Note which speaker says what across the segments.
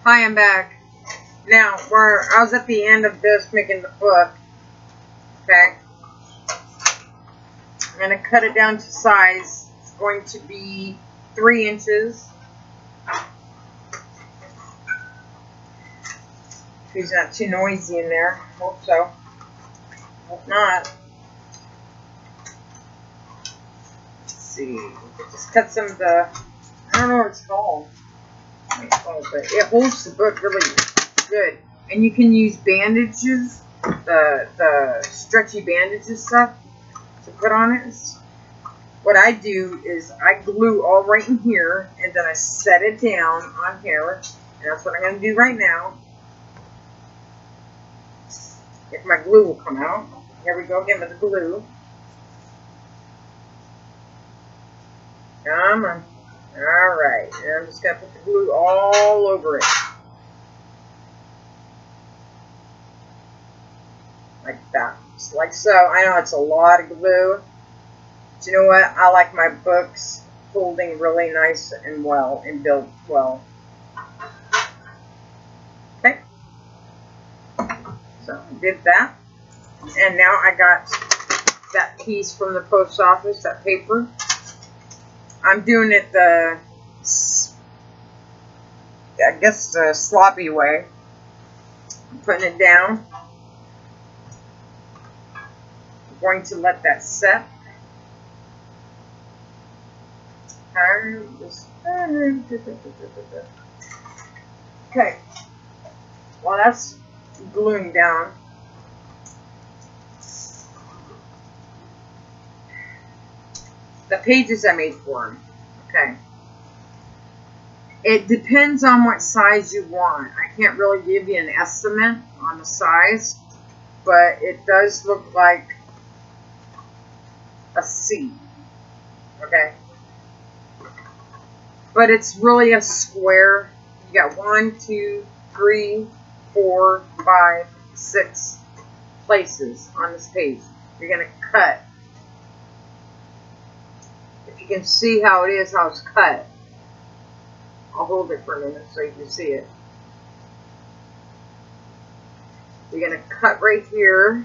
Speaker 1: Hi, I'm back. Now, where I was at the end of this making the book, okay, I'm going to cut it down to size. It's going to be 3 inches. He's not too noisy in there. Hope so. Hope not. Let's see. Just cut some of the, I don't know what it's called. But it holds the book really good. And you can use bandages, the stretchy bandages stuff to put on it. What I do is I glue all right in here, and then I set it down on here. And that's what I'm going to do right now. If my glue will come out. Here we go again with the glue. Come on. Alright. And I'm just going to put the glue all over it. Like that. Just like so. I know it's a lot of glue. But you know what? I like my books holding really nice and well and built well. Okay. So I did that. And now I got that piece from the post office, that paper. I'm doing it the, I guess, the sloppy way. I'm putting it down. I'm going to let that set. Okay. Well, that's gluing down. The pages I made for him. Okay. It depends on what size you want. I can't really give you an estimate on the size, but it does look like a C. Okay. But it's really a square. You got 1, 2, 3, 4, 5, 6 places on this page. You're going to cut. If you can see how it is, how it's cut. I'll hold it for a minute so you can see it. You're going to cut right here.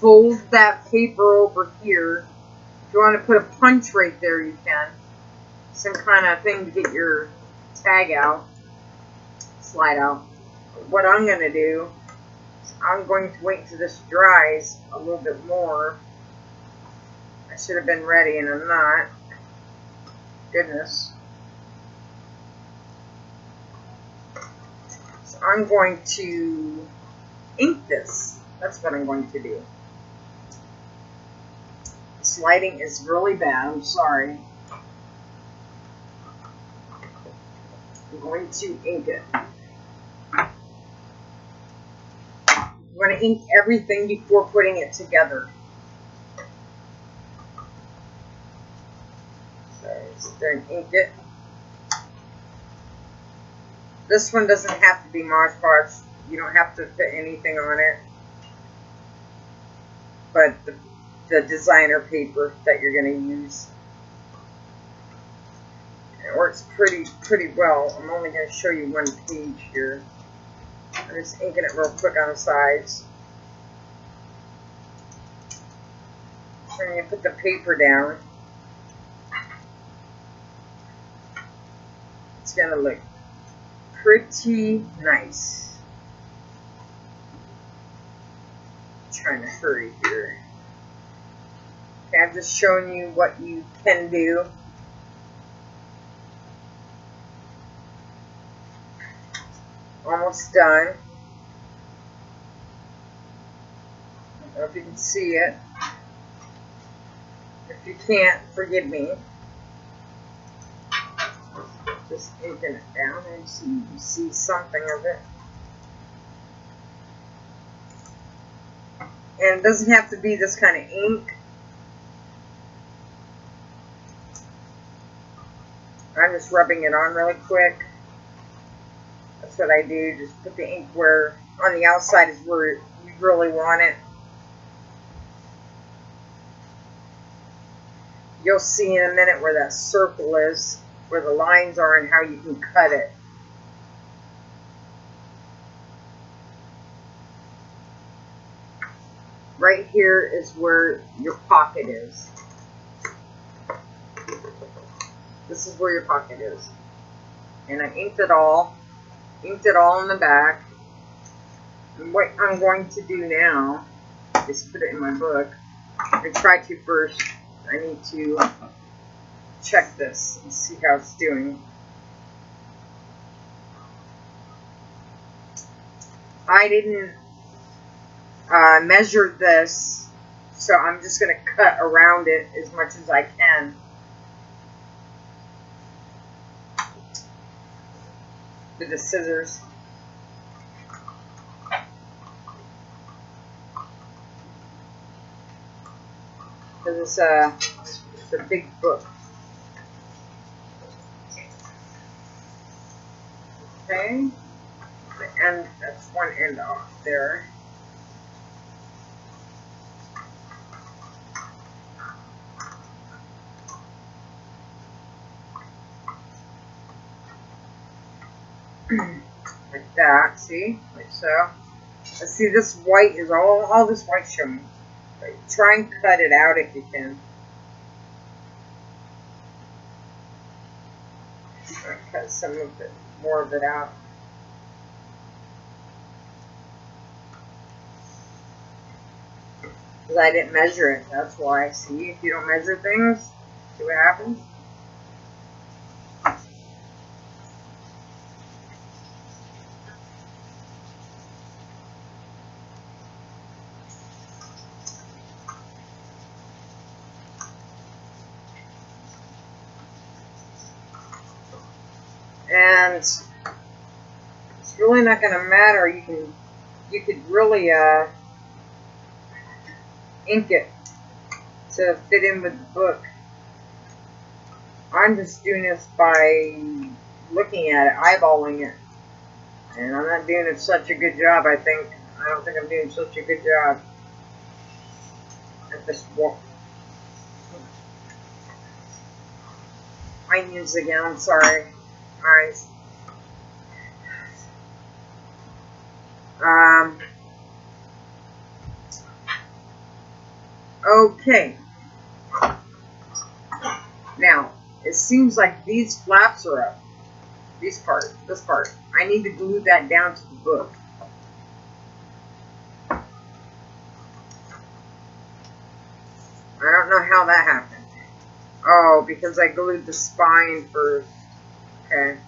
Speaker 1: Fold that paper over here. If you want to put a punch right there, you can. Some kind of thing to get your tag out. Slide out. What I'm going to do is I'm going to wait until this dries a little bit more. I should have been ready and I'm not. Goodness. So I'm going to ink this. That's what I'm going to do. This lighting is really bad. I'm sorry. I'm going to ink it. I'm going to ink everything before putting it together. Sit there and ink it. This one doesn't have to be Mod Podge. You don't have to put anything on it. But the designer paper that you're going to use. It works pretty well. I'm only going to show you one page here. I'm just inking it real quick on the sides. Then you put the paper down. It's going to look pretty nice. I'm trying to hurry here. Okay, I'm just showing you what you can do. Almost done. I don't know if you can see it. If you can't, forgive me. Just inking it down and so you can see something of it. And it doesn't have to be this kind of ink. I'm just rubbing it on really quick. That's what I do. Just put the ink where on the outside is where you really want it. You'll see in a minute where that circle is, where the lines are and how you can cut it. right here is where your pocket is. This is where your pocket is. And I inked it all in the back. And what I'm going to do now is put it in my book. I try to first. I need to check this and see how it's doing. I didn't measure this, so I'm just going to cut around it as much as I can. With the scissors. Because it's a big book. Okay. And that's one end off there. Like that, see? Like so. Let's see, this white is all this white showing. Right. Try and cut it out if you can. I'll cut some of it, more of it out. Because I didn't measure it, that's why. See, if you don't measure things, see what happens? And it's really not going to matter. You could really ink it to fit in with the book. I'm just doing this by looking at it, eyeballing it, and I'm not doing such a good job. I don't think I'm doing such a good job at this work. Onions again. I'm sorry. Eyes. Okay. Now, it seems like these flaps are up. This part. I need to glue that down to the book. I don't know how that happened. Oh, because I glued the spine first. Okay.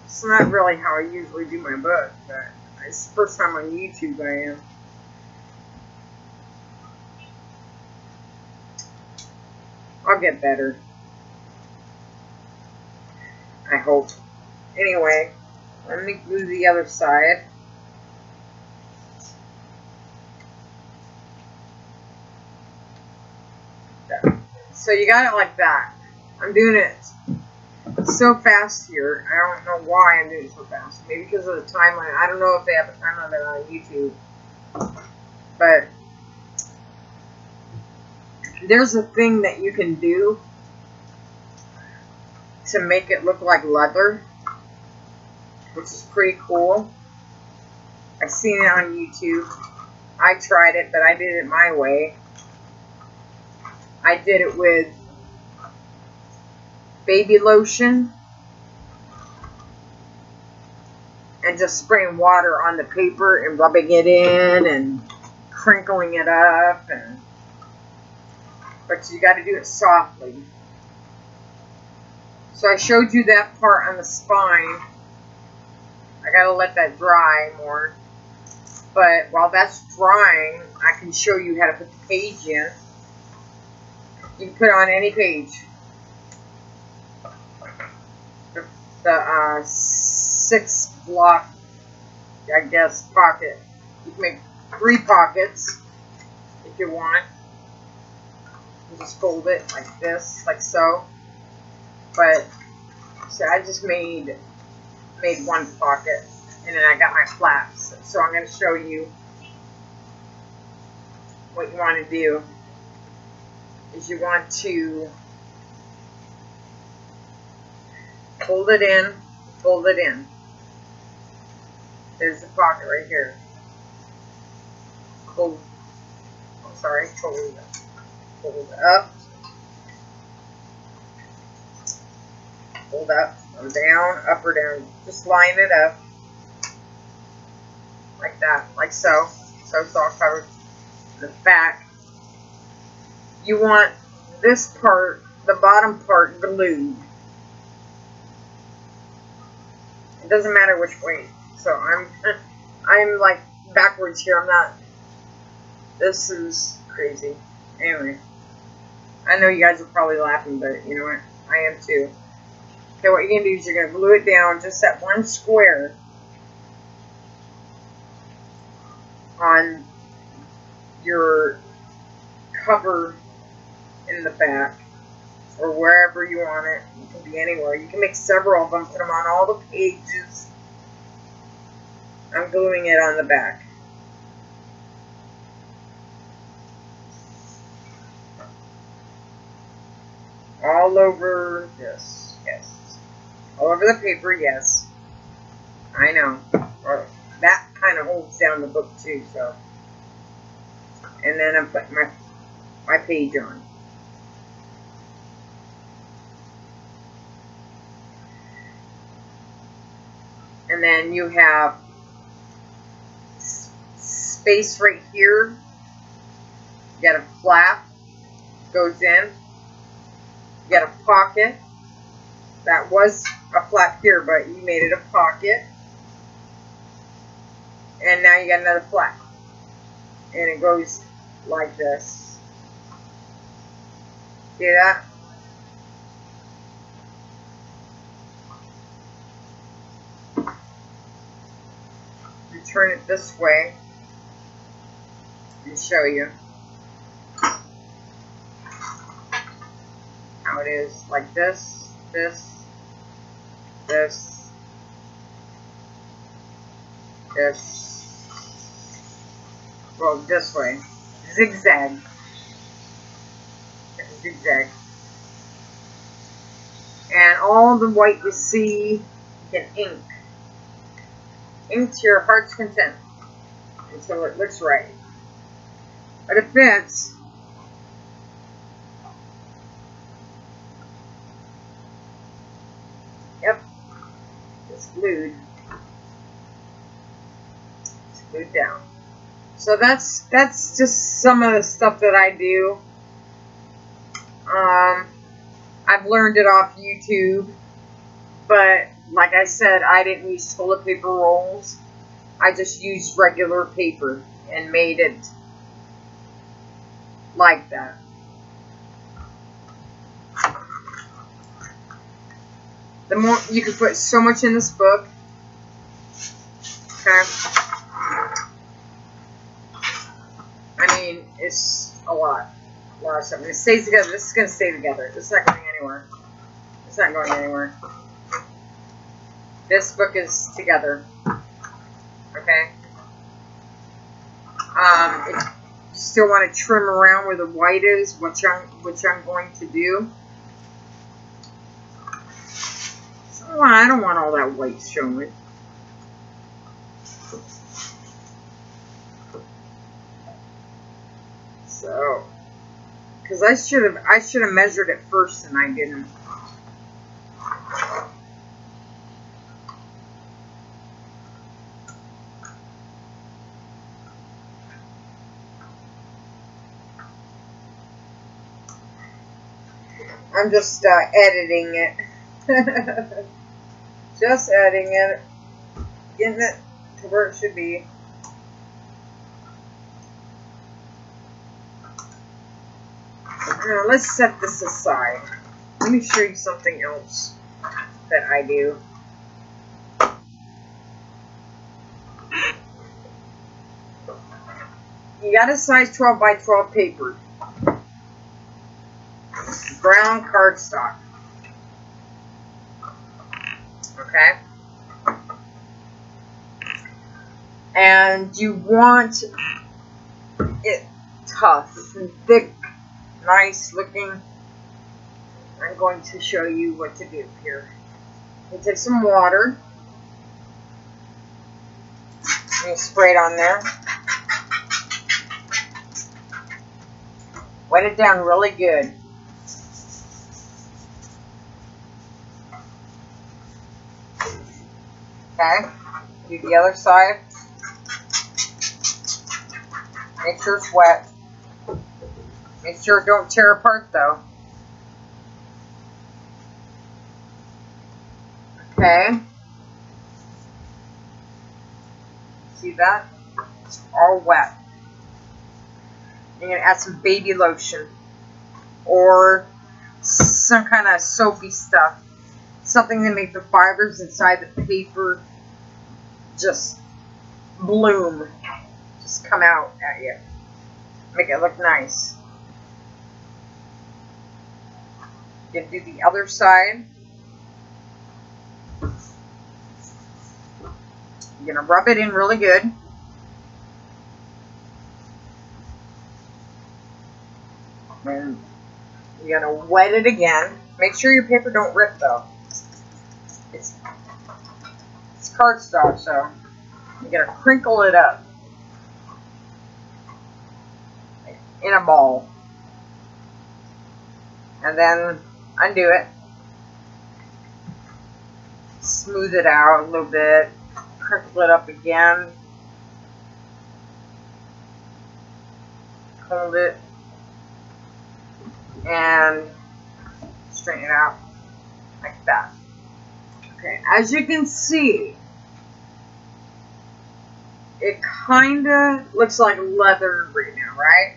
Speaker 1: It's not really how I usually do my book, but it's the first time on YouTube I am. I'll get better. I hope. Anyway, let me glue the other side. So you got it like that. I'm doing it so fast here. I don't know why I'm doing it so fast. Maybe because of the timeline. I don't know if they have a timeline there on YouTube. But there's a thing that you can do to make it look like leather, which is pretty cool. I've seen it on YouTube. I tried it, but I did it my way. I did it with baby lotion and just spraying water on the paper and rubbing it in and crinkling it up, but you got to do it softly. So I showed you that part on the spine. I got to let that dry more. But while that's drying, I can show you how to put the page in. You can put it on any page. The 6 block, I guess, pocket. You can make 3 pockets if you want. You just fold it like this, like so. But so I just made 1 pocket, and then I got my flaps. So I'm going to show you what you want to do. Is you want to Fold it in, fold it in. There's the pocket right here. Fold, I'm sorry, fold up, fold up, or down, up or down. Just line it up like that, like so. So it's all covered. The back. You want this part, the bottom part, glued. It doesn't matter which way. So I'm like backwards here. I'm not. This is crazy. Anyway, I know you guys are probably laughing, but you know what? I am too. Okay, what you're gonna do is you're gonna glue it down just that one square on your cover in the back, or wherever you want it. It can be anywhere. You can make several of them, put them on all the pages. I'm gluing it on the back. All over this, yes. All over the paper, yes. I know. Or that kind of holds down the book too, so. And then I'm putting my page on. And then you have space right here. You got a flap, goes in. You got a pocket. That was a flap here, but you made it a pocket. And now you got another flap. And it goes like this. See that? You turn it this way and show you how it is. Like this, this, this, this. Well, this way. Zigzag. Zigzag. And all the white you see, you can ink. Ink to your heart's content until it looks right. But it fits. Yep. It's glued. It's glued down. So that's just some of the stuff that I do. I've learned it off YouTube, but like I said, I didn't use toilet paper rolls. I just used regular paper and made it like that. The more you can put so much in this book. Okay. I mean, it's a lot of stuff. And it stays together. This is going to stay together. It's not going anywhere. It's not going anywhere. This book is together. Okay. If you still want to trim around where the white is, which I'm going to do. So I don't want all that white showing. So, because I should have measured it first and I didn't. I'm just editing it. Just editing it. Getting it to where it should be. Now let's set this aside. Let me show you something else that I do. You got a size 12 by 12 paper. Brown cardstock. Okay? And you want it tough and thick, nice looking. I'm going to show you what to do here. You take some water. And you spray it on there. Wet it down really good. Okay. Do the other side. Make sure it's wet. Make sure it don't tear apart though. Okay. See that? It's all wet. You're going to add some baby lotion or some kind of soapy stuff. Something to make the fibers inside the paper just bloom. Just come out at you. Make it look nice. You do the other side. You're going to rub it in really good. And you're going to wet it again. Make sure your paper don't rip though. It's cardstock, so you're going to crinkle it up in a ball. And then undo it. Smooth it out a little bit. Crinkle it up again. Hold it. And straighten it out like that. Okay, as you can see, it kind of looks like leather right now, right?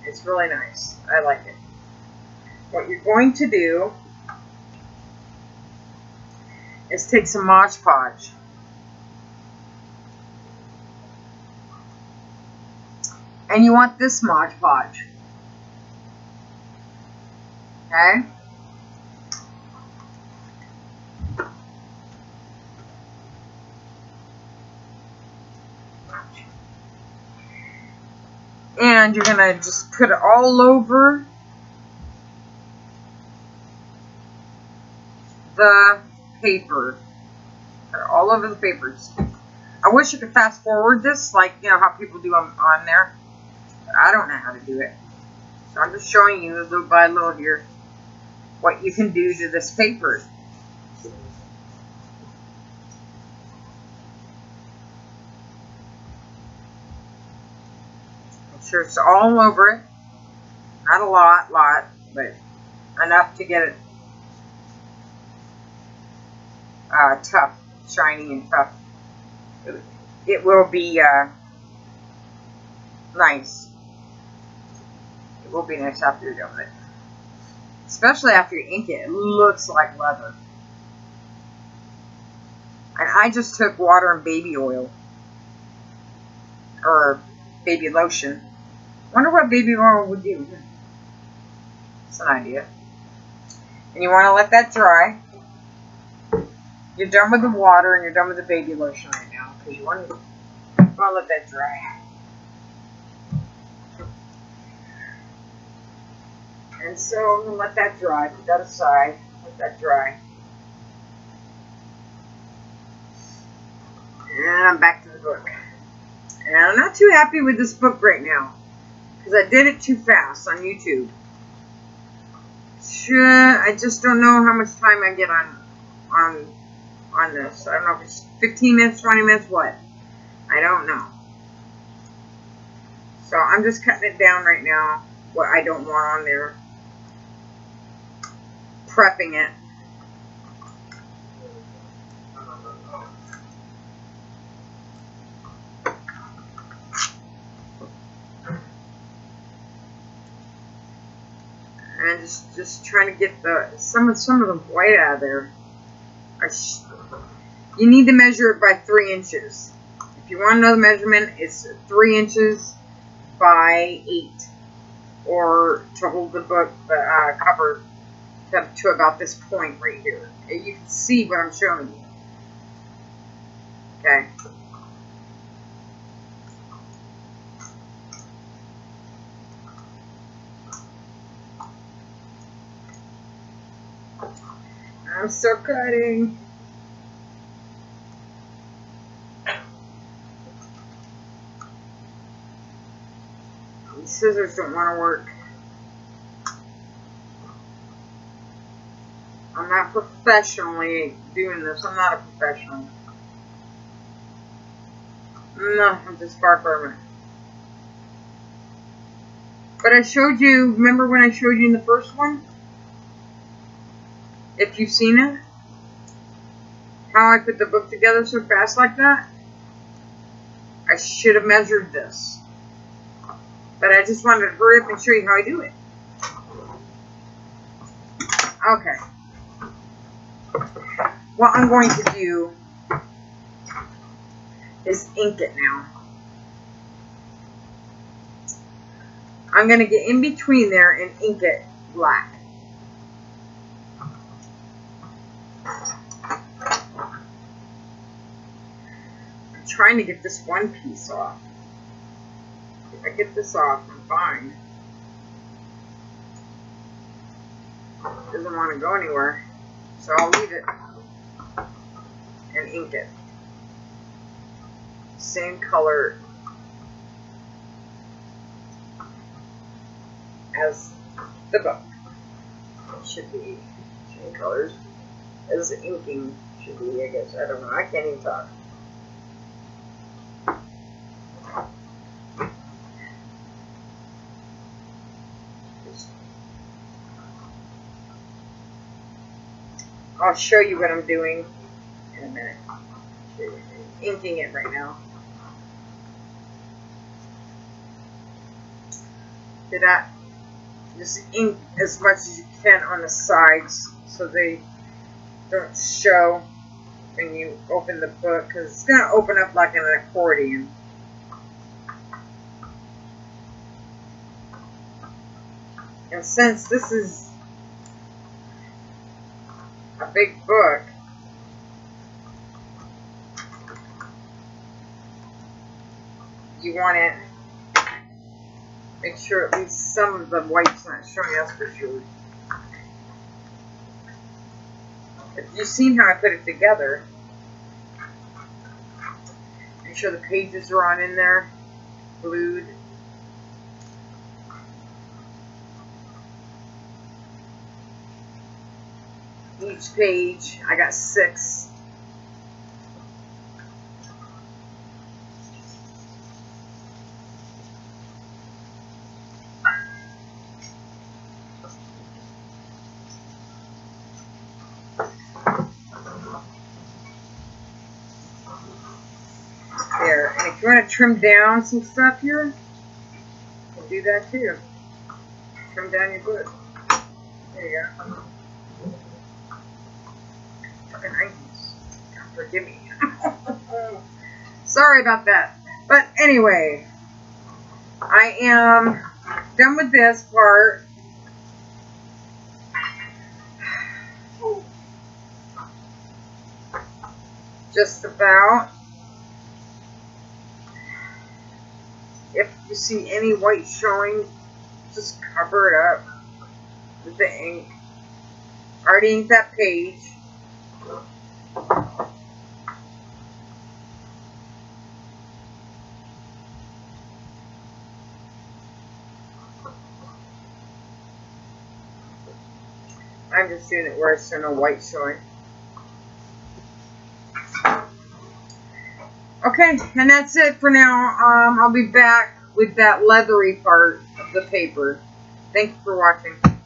Speaker 1: It's really nice. I like it. What you're going to do is take some Mod Podge. And you want this Mod Podge. Okay? And you're going to just put it all over the paper. Put it all over the papers. I wish you could fast forward this, like, you know, how people do on there. But I don't know how to do it. So I'm just showing you little by little here what you can do to this paper. Make sure it's all over it. Not a lot, but enough to get it tough, shiny and tough. It will be nice. It will be nice after you're done with it. Especially after you ink it. It looks like leather. And I just took water and baby oil. Or baby lotion. Wonder what baby oil would do. It's an idea. And you want to let that dry. You're done with the water and you're done with the baby lotion right now. Because you want to let that dry. And so I'm going to let that dry. Put that aside. Let that dry. And I'm back to the book. And I'm not too happy with this book right now. Because I did it too fast on YouTube. I just don't know how much time I get on this. I don't know if it's 15 minutes, 20 minutes, what? I don't know. So I'm just cutting it down right now. What I don't want on there. Prepping it. And just trying to get some of the white out of there. You need to measure it by 3 inches. If you want to know the measurement, it's 3 inches by 8, or to hold the book cover to about this point right here. You can see what I'm showing you. Okay. I'm still cutting. These scissors don't want to work. I'm not professionally doing this. I'm not a professional. No, I'm just far from it. But I showed you, remember when I showed you in the first one? If you've seen it? How I put the book together so fast like that? I should have measured this. But I just wanted to hurry up and show you how I do it. Okay. What I'm going to do is ink it now. I'm going to get in between there and ink it black. I'm trying to get this one piece off. If I get this off, I'm fine. It doesn't want to go anywhere, so I'll leave it and ink it. Same color as the book. It should be same colors as the inking should be, I guess. I don't know. I can't even talk. I'll show you what I'm doing in a minute. I'm inking it right now. Did I just ink as much as you can on the sides so they don't show when you open the book, because it's going to open up like an accordion. And since this is a big book, you want to make sure at least some of the white's not showing, that's for sure. If you've seen how I put it together, make sure the pages are on in there, glued. Each page, I got 6. There, and if you want to trim down some stuff here, you can do that too. Trim down your book. There you go. Fucking items. God forgive me. Sorry about that. But anyway, I am done with this part. Just about. If you see any white showing, just cover it up with the ink. Already inked that page. I'm just doing it where it's no white showing. Okay, and that's it for now. I'll be back with that leathery part of the paper. Thank you for watching.